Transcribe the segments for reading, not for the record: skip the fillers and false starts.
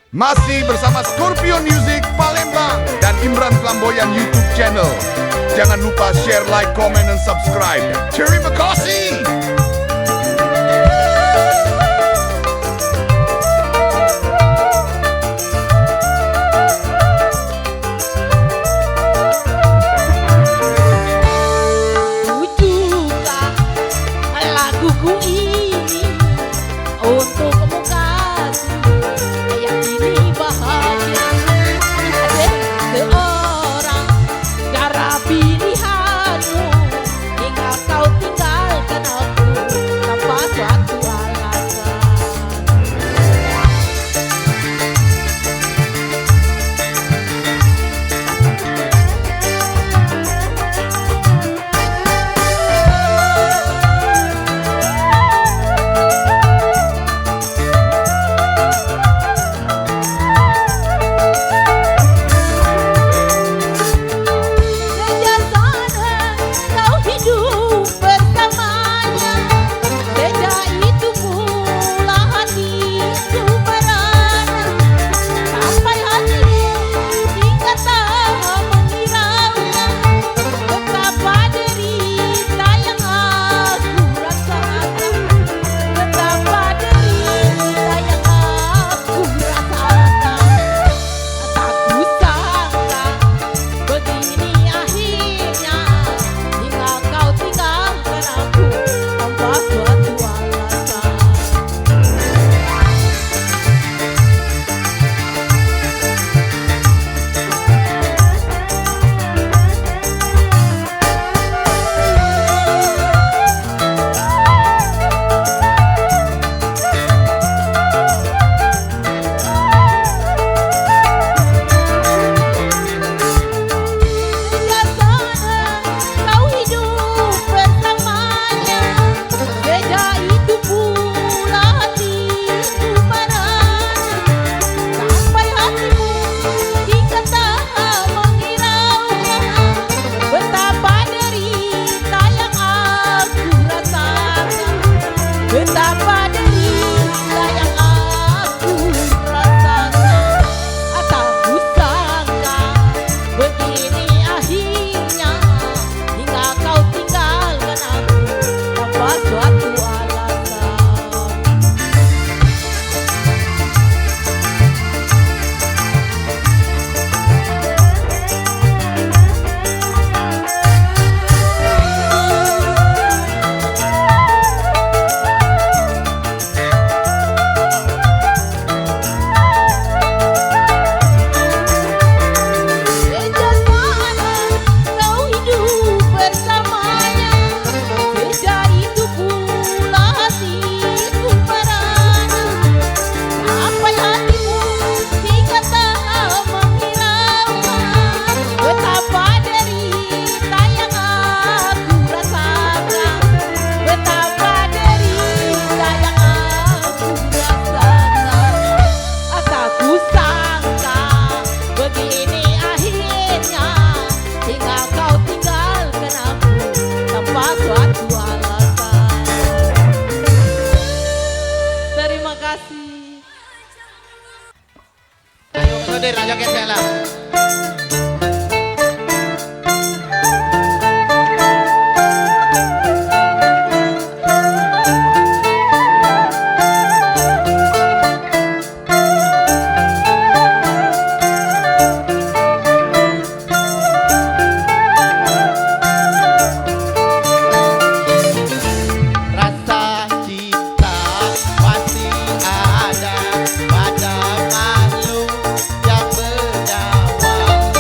Masih bersama Scorpion Music Palembang dan Imran Flamboyan YouTube channel. Jangan lupa share, like, comment, dan subscribe. Terima kasih. Tujukan laguku ini untuk kamu kasih yang ini bahagia. Ada seorang cara pilihanmu hingga kau tinggalkan aku tanpa suatu alasan. Sejak sana kau hidup bersamanya. Sejak itu pula hatiku merana. Sampai hatimu hingga tak menghiraunya. Betapa derita yang aku rasakan. Betapa derita yang aku rasakan. Tak kusangka begini akhirnya, hingga kau tinggalkan aku tanpa suatu alasan. Sejak sana kau hidup bersamanya. Sejak itu pula hatiku merana. Sampai hatimu hingga tak menghiraunya. Betapa derita yang aku rasakan. Betapa derita yang aku rasakan. Tak kusangka begini akhirnya, hingga kau tinggalkan aku tanpa suatu alasan. Sejak mana kau hidup bersamanya. Sejak itu pula hatiku merana. Sampai hatimu hingga tak menghiraukan. Betapa derita yang aku rasakan. Betapa derita yang aku rasakan. Tak kusangka begini akhirnya, hingga kau tinggalkan aku tanpa suatu alasan. Terima kasih. Ayo Sodir, ajakin saya lah. Rasa cinta masih ada pada makhluk yang bernyawa.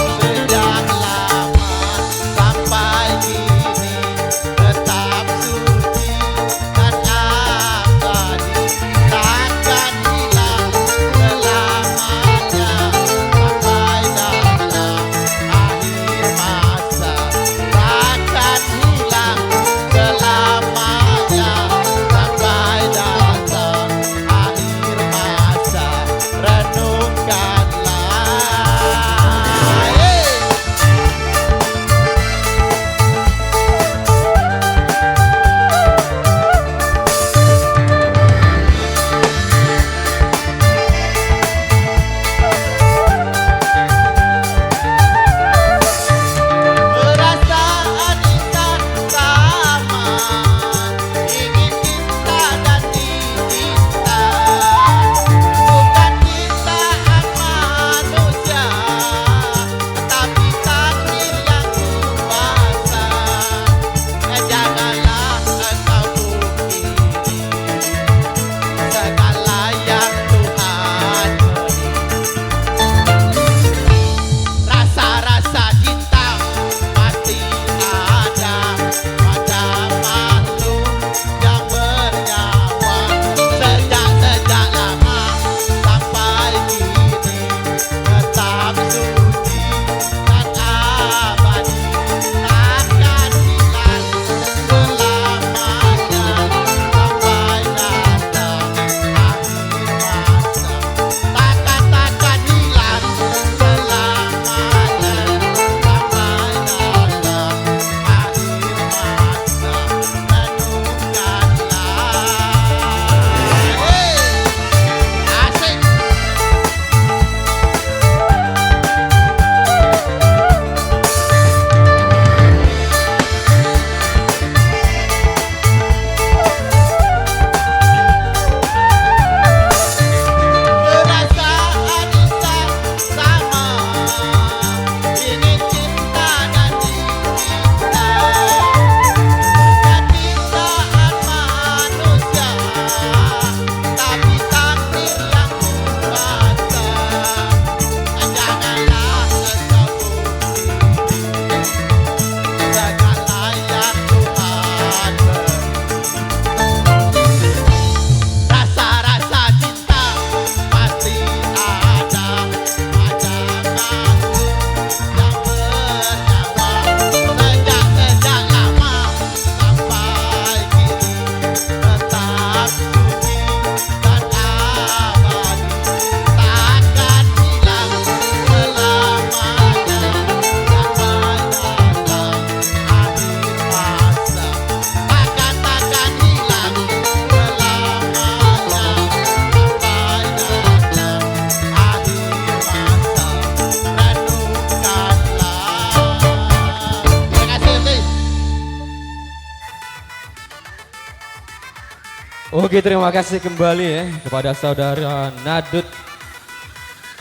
Oke, terima kasih kembali ya kepada saudara Nadut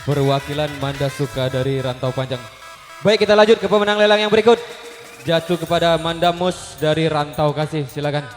perwakilan Mandasuka dari Rantau Panjang. Baik, kita lanjut ke pemenang lelang yang berikut. Jatuh kepada Mandamus dari Rantau Kasih, silakan.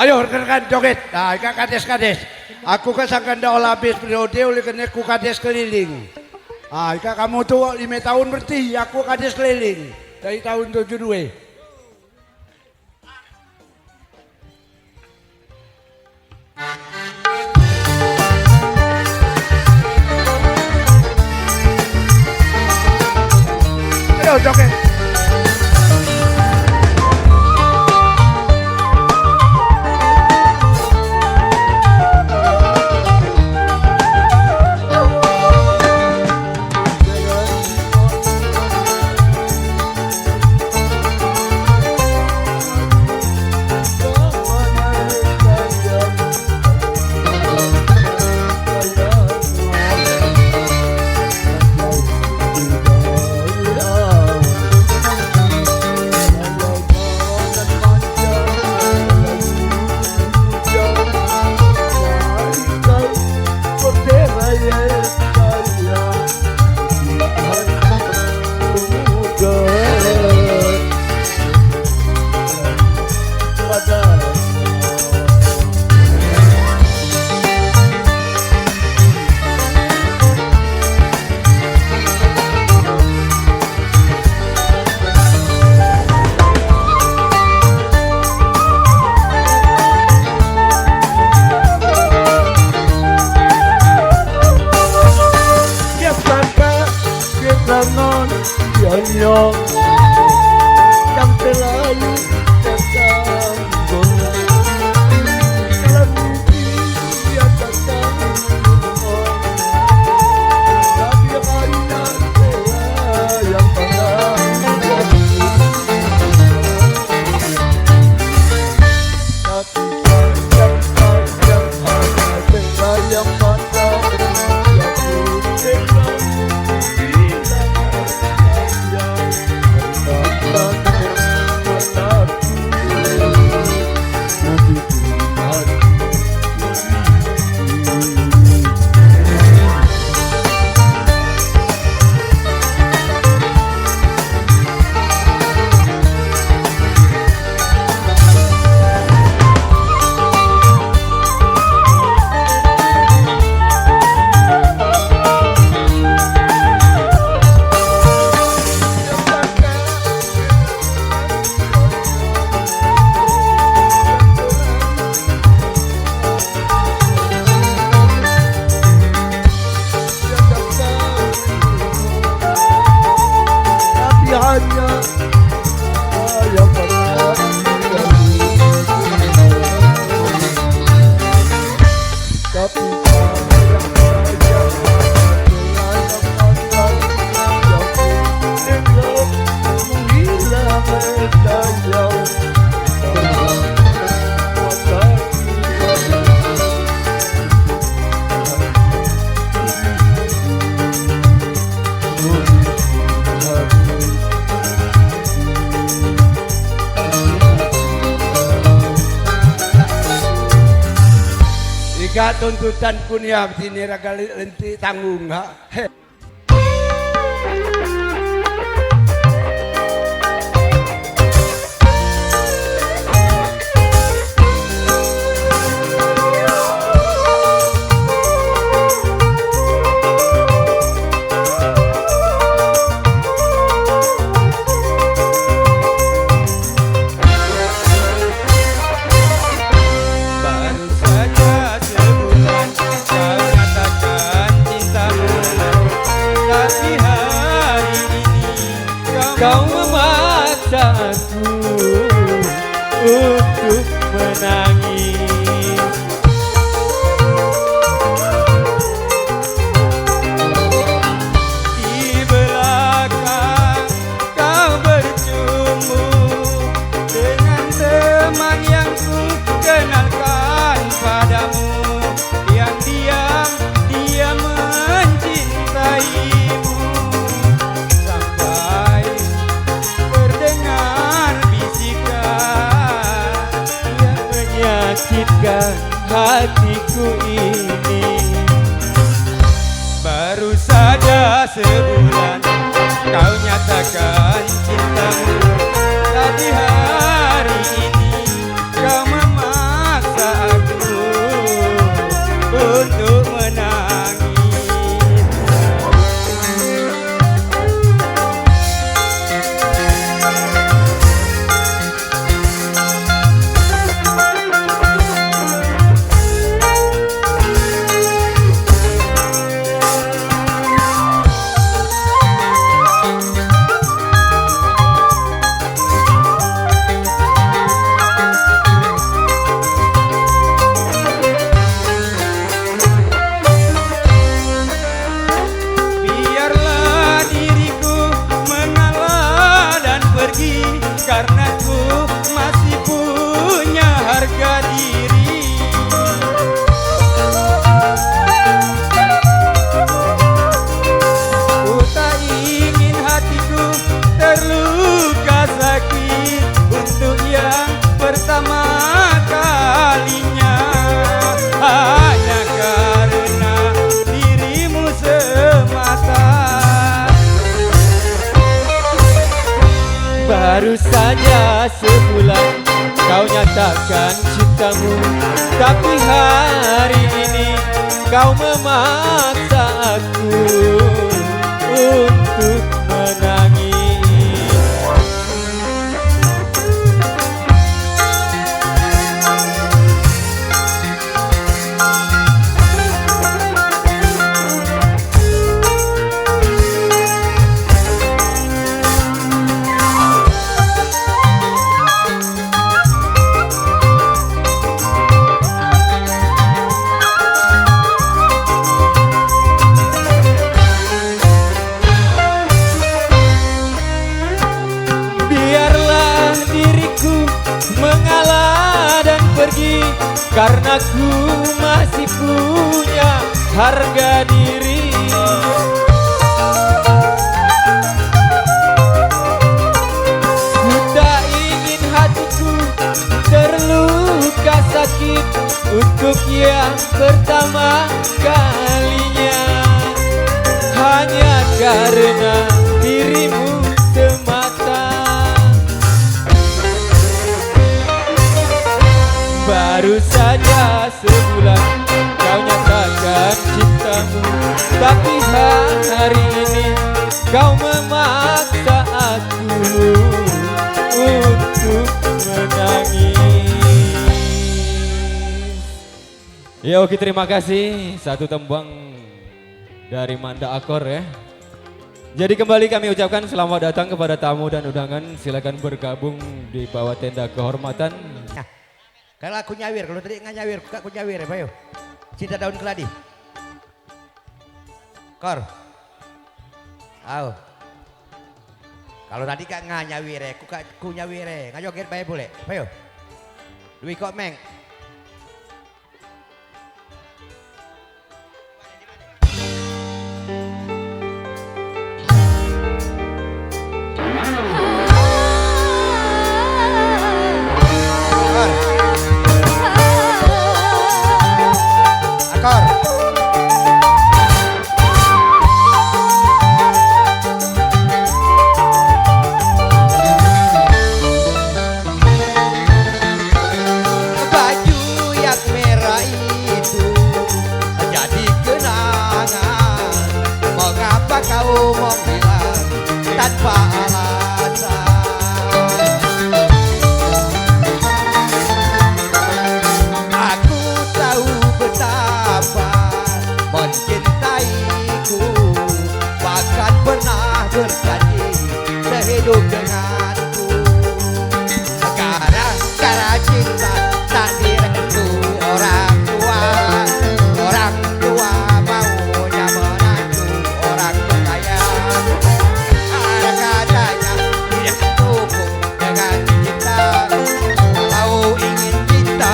Ayo rekan-rekan joget. Nah, ika kades-kades. Aku kesangkanda olah habis periode oleh kena ku kades keliling. Ah, ika kamu tuh 5 tahun berarti aku kades keliling dari tahun 72. Ayo joget. sayang yang terlalu tersambung dalam mimpi dia datang tapi hanya saya yang pernah tapi panjang hanya saya yang pernah yang ku hanya saya pernah tapi jika tuntutan punya sini ragali lenti tanggung ha. Kau memaksaku untuk menangis. Di belakang kau bercumbu dengan teman yang ku kenalkan padamu, yang diam dia mencintaimu. Menyakitkan hatiku ini. Baru saja sebulan kau nyatakan cintamu, tapi hari ini kau memaksa aku untuk menangis. Karena ku masih punya harga diri. Ku tak ingin hatiku terluka sakit untuk yang pertama kalinya, hanya karena dirimu semata. Baru saja sebulan kau nyatakan cintamu, tapi hari ini kau memaksa aku untuk menangis. karena ku masih punya harga diri. Ku tak ingin hatiku terluka sakit untuk yang pertama kalinya, hanya karena dirimu semata. Baru saja sebulan kau nyatakan cintamu, tapi hari ini kau memaksa aku untuk menangis. Ya oke, terima kasih. Satu tembang dari Manda Akor ya. Jadi kembali kami ucapkan selamat datang kepada tamu dan undangan. Silakan bergabung di bawah tenda kehormatan. Kalau aku nyawir, kalau tadi nggak nyawir, aku nyawir ya, Bayu. Cinta daun keladi. Kor. Aw. Kalau tadi kak nggak nyawir ya, ku nyawir ya, nggak joget Bayu boleh, Bayu. Dwi kok meng. Kau menghilang tanpa alasan. Aku tahu betapa mencintaiku, bahkan pernah berjanji sehidup denganku. Karena cinta tak direstu orang tua. Orang tua maunya menantu orang kaya. Katanya tidak cukup dengan cinta. Kalau ingin cinta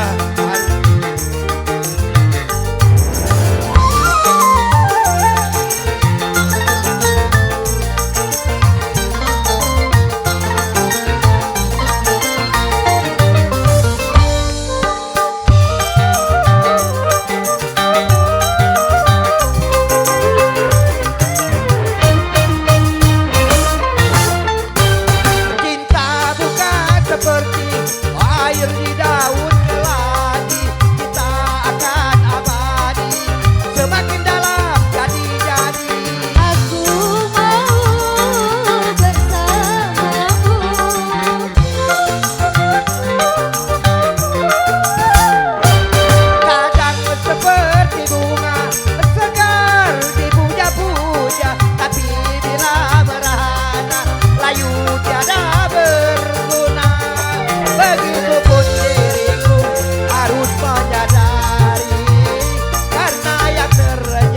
seperti air di daun keladi, kita akan abadi semakin dalam jadi-jadi. Aku mau bersamamu. Kadang seperti bunga segar dipuja-puja, tapi bila merana layu tiada berguna. Begitupun diriku harus menyadari, karena yang terjadi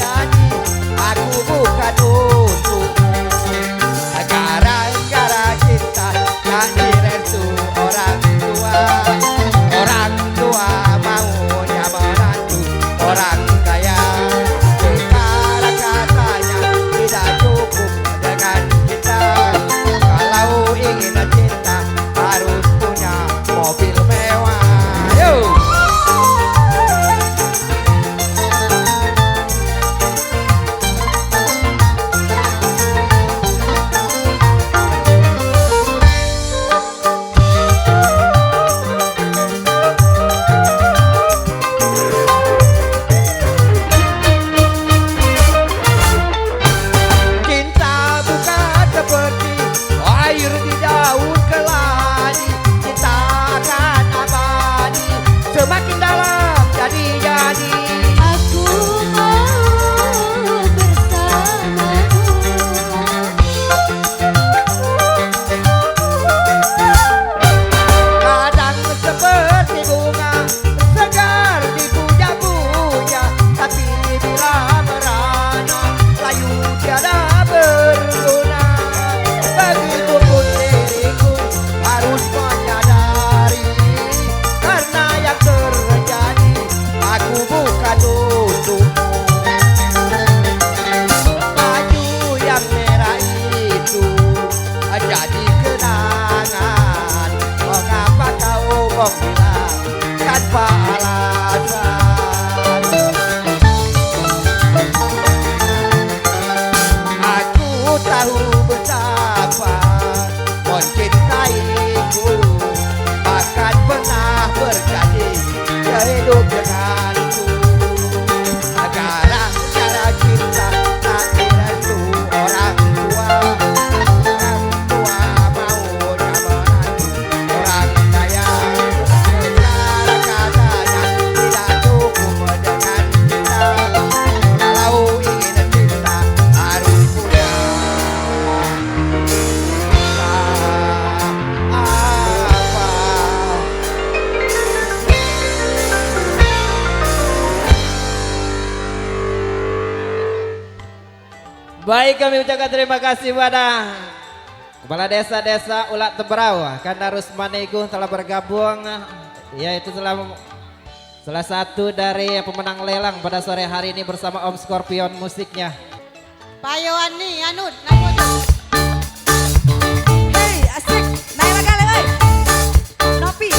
Baik, kami ucapkan terima kasih pada Kepala Desa-Desa Ulat Teberau karena Rusmanegung telah bergabung, yaitu salah satu dari pemenang lelang pada sore hari ini bersama Om Scorpion musiknya. Payoan nih, anut, naik Hei, asik, naik lagi, oi. Nopi.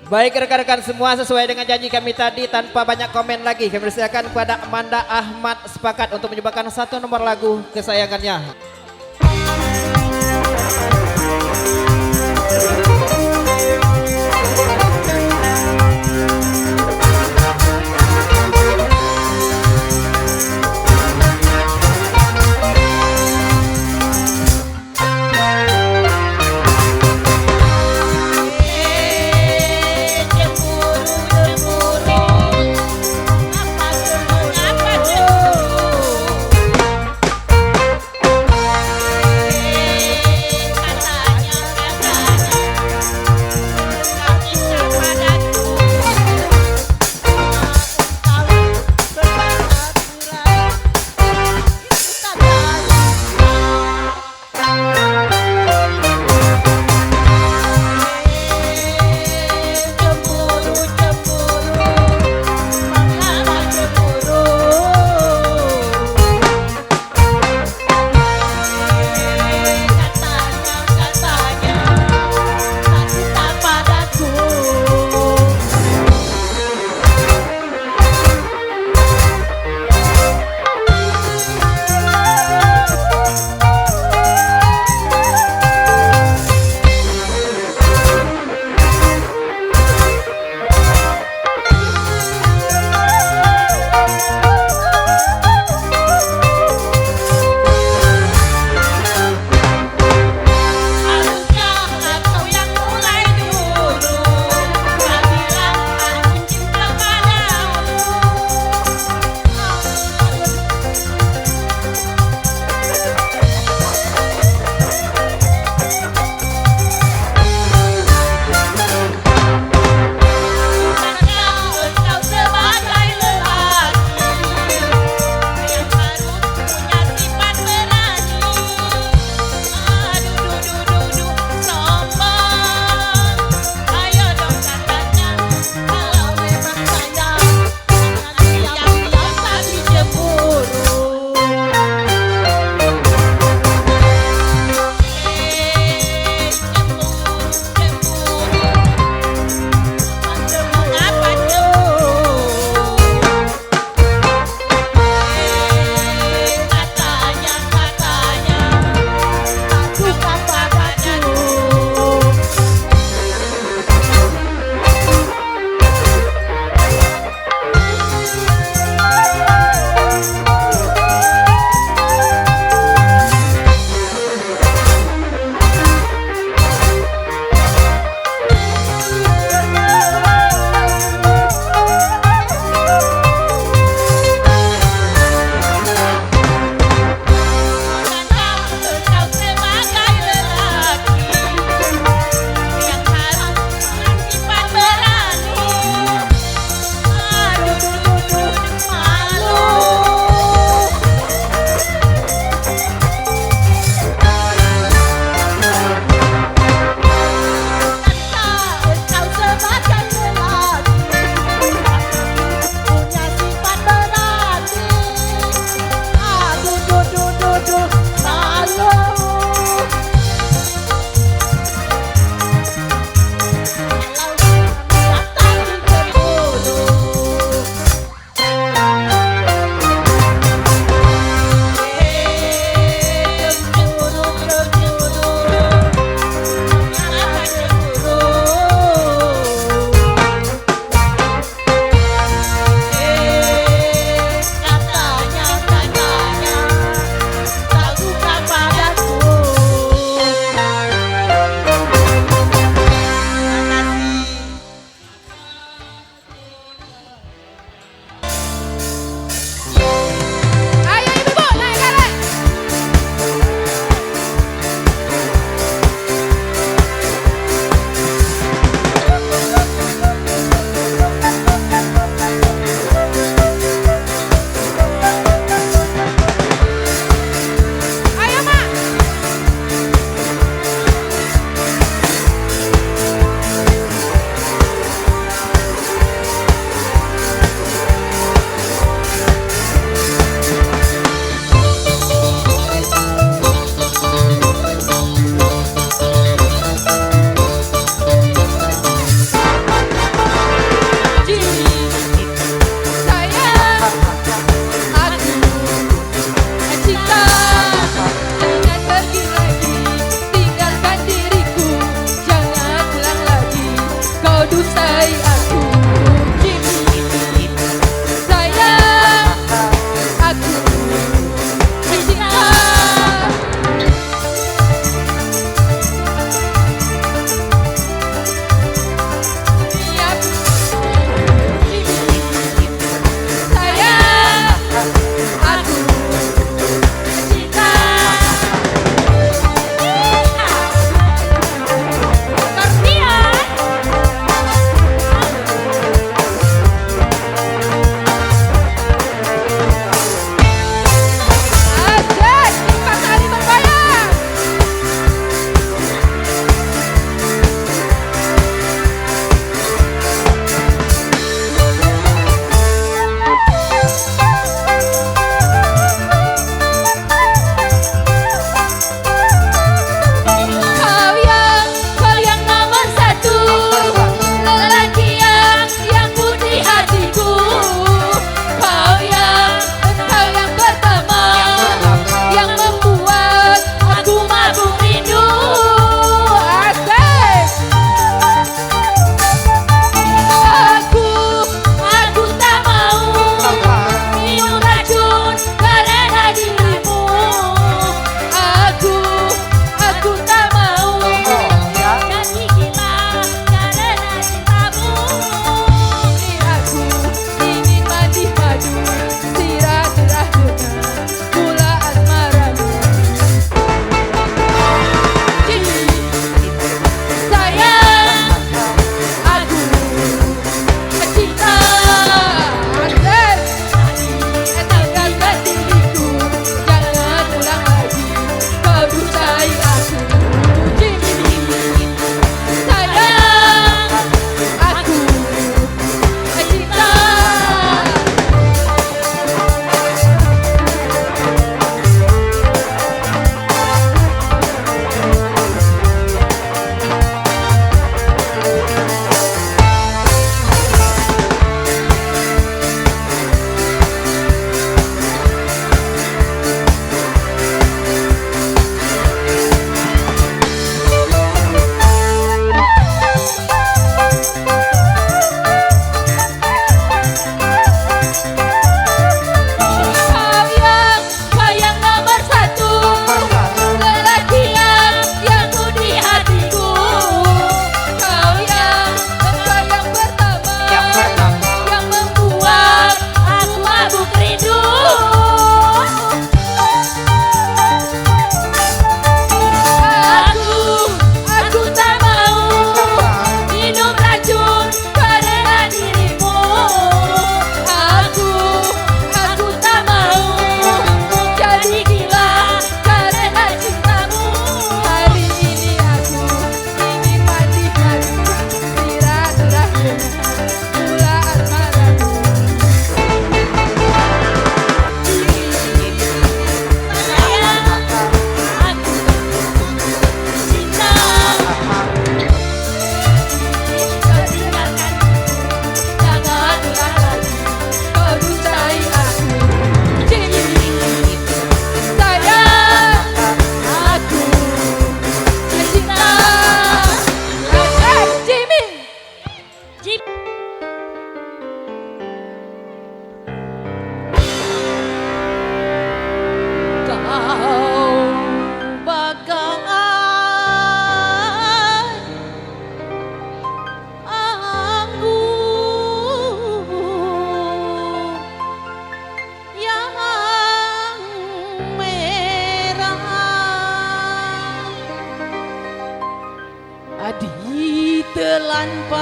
Baik rekan-rekan semua, sesuai dengan janji kami tadi, tanpa banyak komen lagi, kami persilakan kepada Amanda Ahmad sepakat untuk menyumbangkan satu nomor lagu kesayangannya.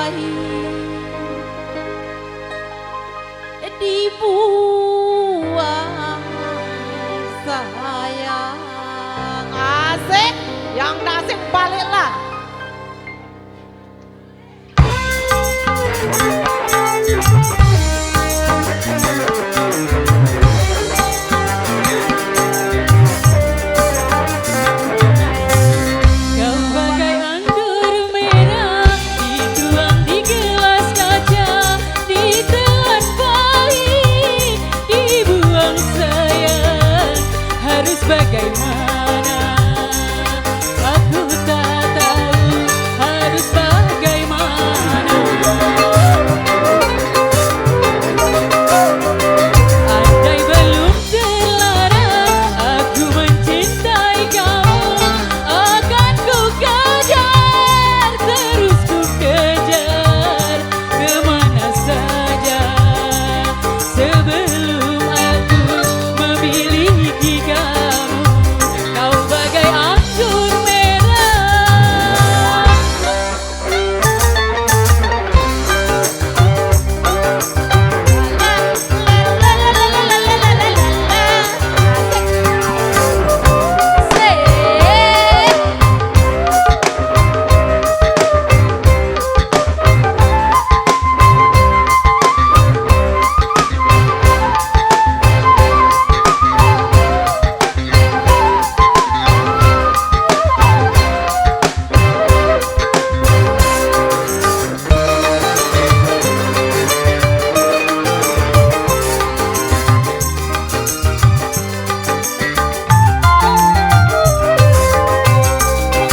pahit dibuang sayang. Asik, yang nasib baliklah. Kau bagai anggur merah dituang di gelas kaca, ditelan pahit, dibuang sayang. Harus bagaimana? Aku tak tahu harus bagaimana. Andai belum terlarang aku mencintai kamu, akan ku kejar, terus ku kejar kemana saja sebelum aku memiliki kamu. Kau bagai anggur merah.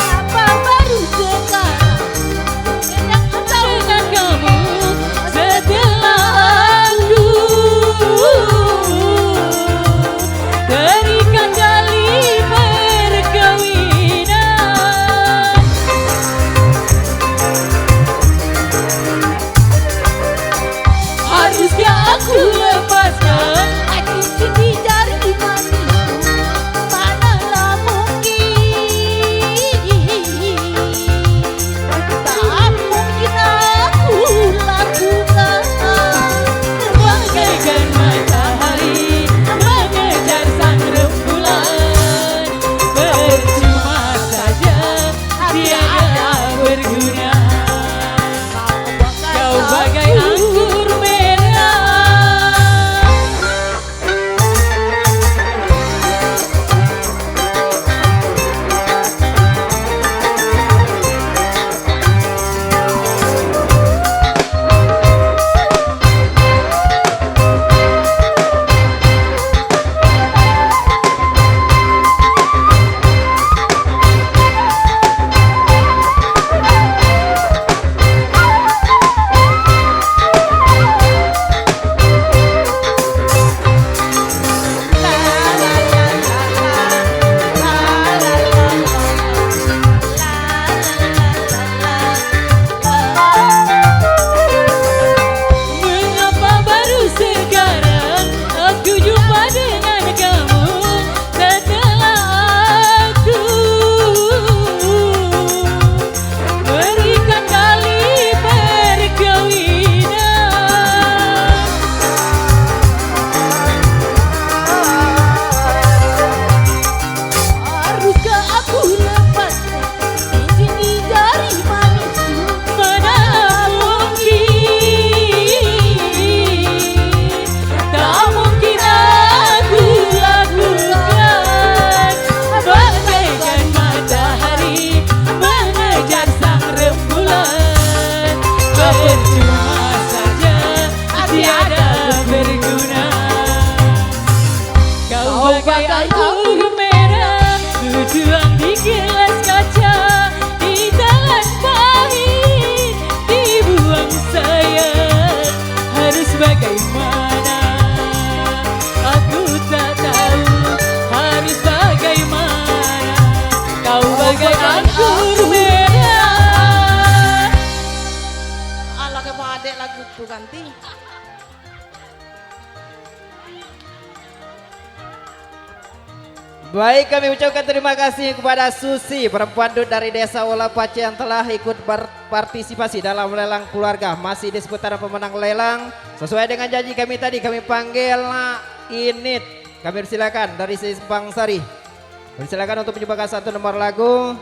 Apa baru sekarang dengan Dengan kamu setelah aku terikat tali perkawinan. Haruskah aku lepaskan cincin di jari manisku? Manalah mungkin, tak mungkin aku lakukan. bagaikan matahari mengejar sang rembulan? Percuma saja tiada berguna. Kau bagai anggur merah. Mengapa baru sekarang aku jumpa dengan kamu setelah aku berikan tali perkawinan? Haruskah aku lepaskan cincin di jari manisku? Mana mungkin, tak mungkin aku lakukan. Bagaikan matahari mengejar sang rembulan, percuma saja tiada berguna. Kau bagai anggur merah tuang di gelas kaca, ditelan pahit, dibuang sayang. Harus bagaimana? Aku tak tahu harus bagaimana. Kau bagai anggur merah. Alah ke adek lagu tu ganti. Baik, kami ucapkan terima kasih kepada Susi, perempuan dari Desa Wolapace yang telah ikut berpartisipasi dalam lelang keluarga. Masih di seputaran pemenang lelang. Sesuai dengan janji kami tadi, kami panggil Init. Kami persilakan dari Simpang Sari. Persilakan untuk menyumbangkan satu nomor lagu.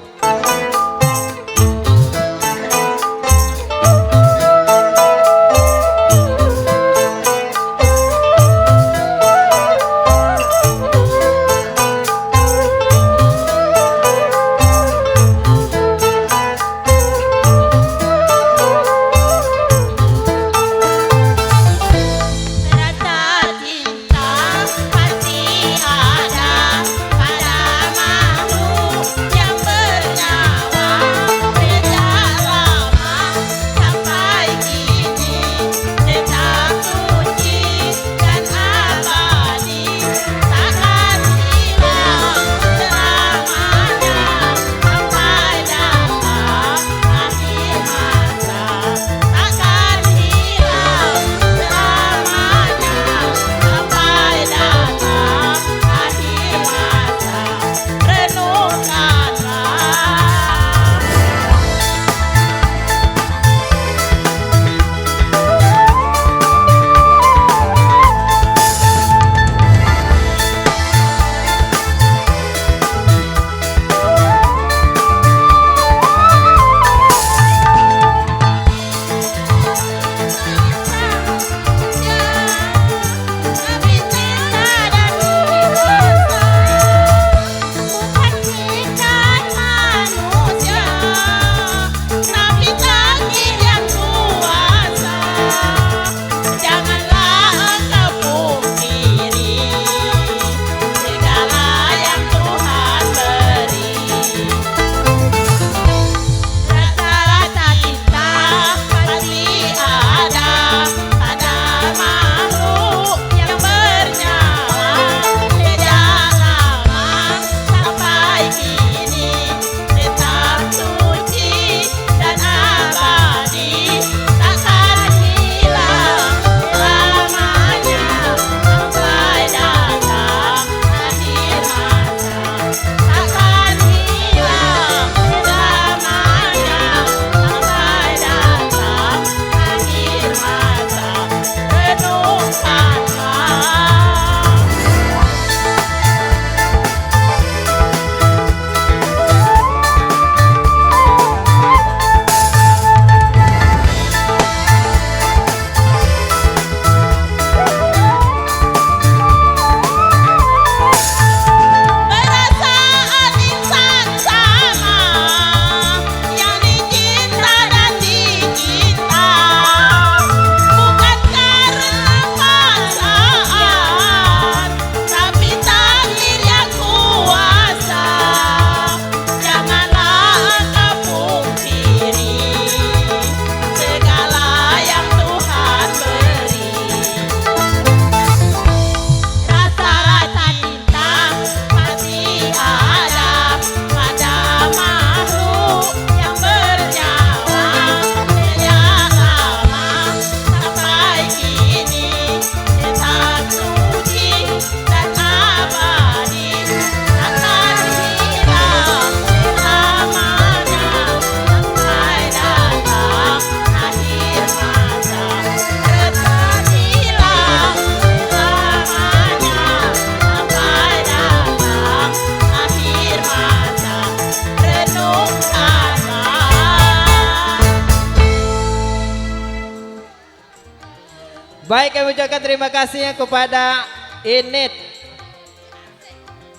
Baik, kami ucapkan terima kasih kepada Init.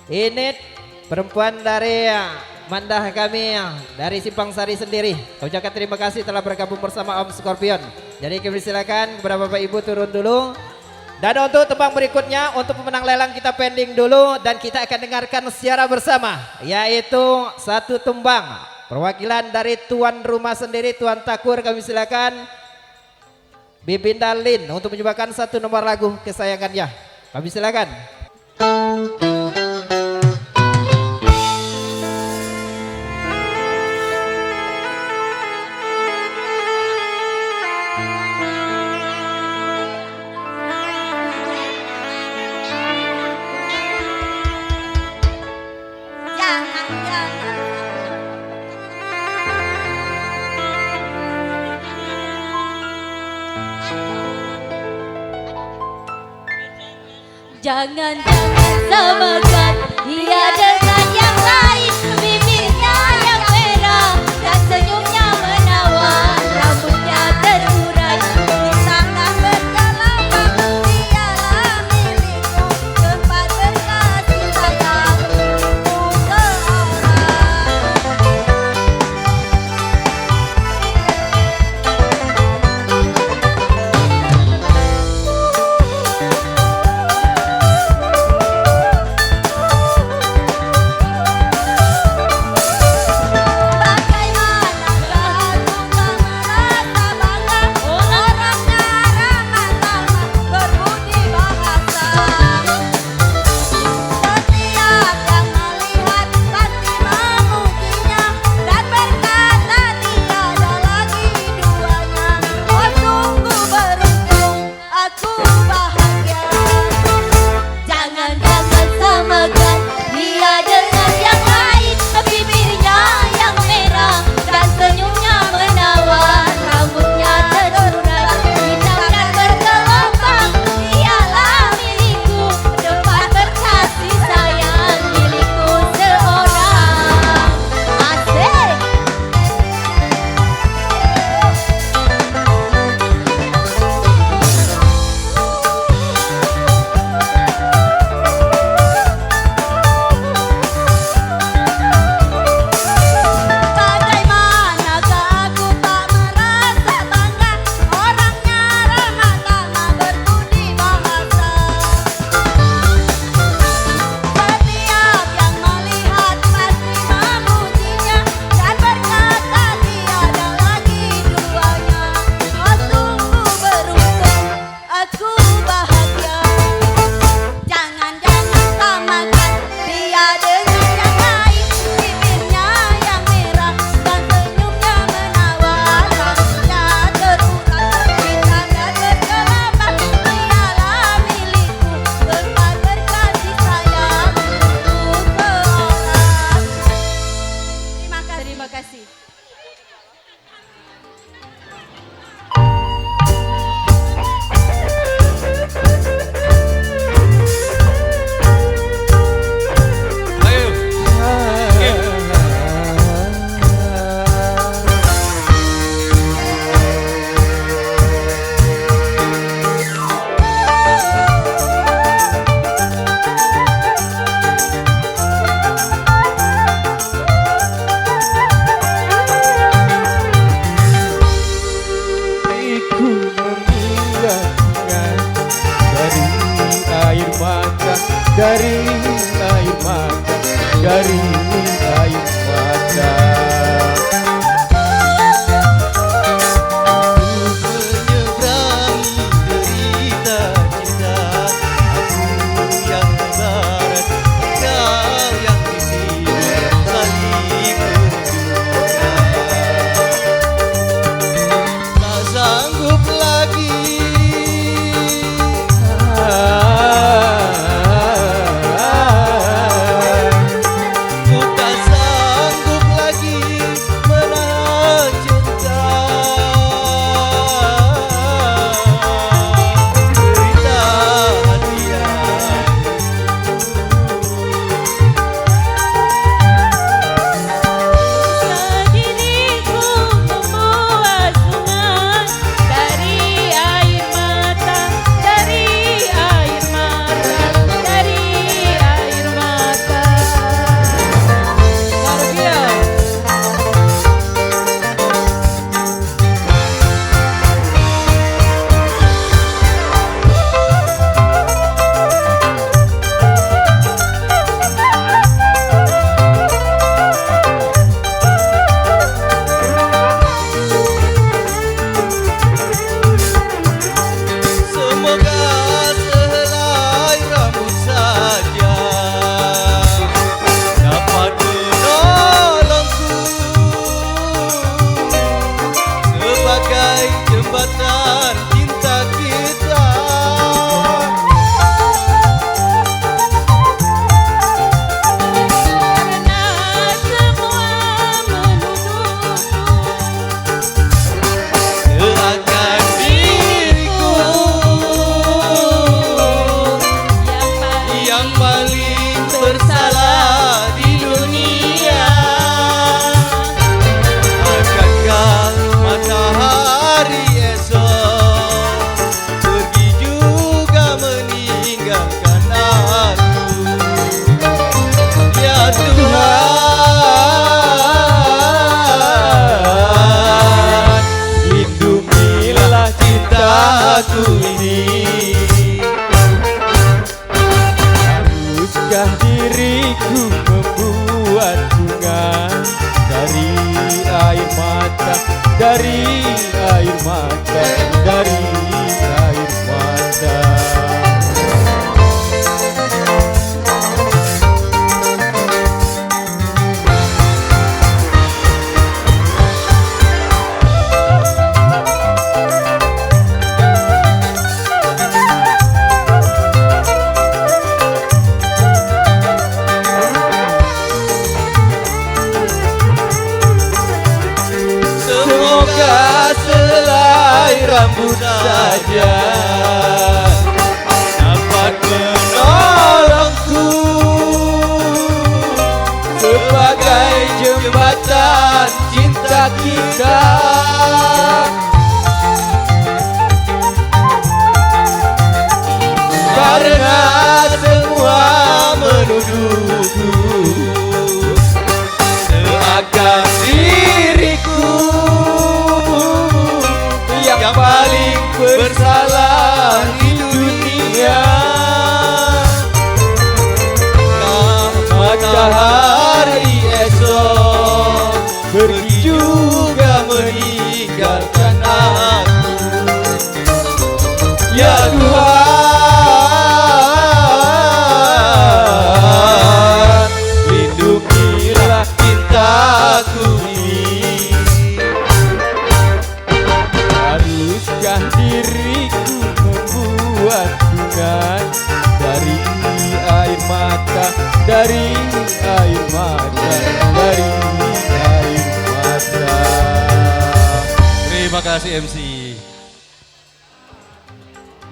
Init, perempuan dari Mandah kami dari Simpang Sari sendiri. Kami ucapkan terima kasih telah bergabung bersama Om Scorpion. Jadi kami silakan kepada Bapak Ibu turun dulu. Dan untuk tembang berikutnya untuk pemenang lelang kita pending dulu dan kita akan dengarkan secara bersama, yaitu satu tembang perwakilan dari tuan rumah sendiri, Tuan Takur. Kami silakan Bibin Dalin untuk menyumbangkan satu nomor lagu kesayangannya. Kami silakan. Jangan samakan dia dengan yang lain. Bibirnya yang merah dan senyumnya menawan, rambutnya terurai di tangan berkelapa. Dialah milikku, tempat berkasih sayangku seorang. dari air mata, dari air mata. karena semua menuduhku seakan diriku yang paling bersalah di dunia. Nah, matahari esok pergi juga meninggalkan aku. Ya Tuhan, lindungilah cintaku ini. Haruskah diriku membuat bunga dari air mata, dari air mata, dari air mata. Terima kasih MC.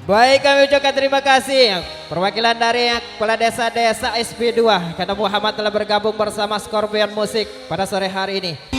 Baik, kami ucapkan terima kasih. Perwakilan dari Kepala Desa SP2 Kata Muhammad telah bergabung bersama Scorpion Musik pada sore hari ini.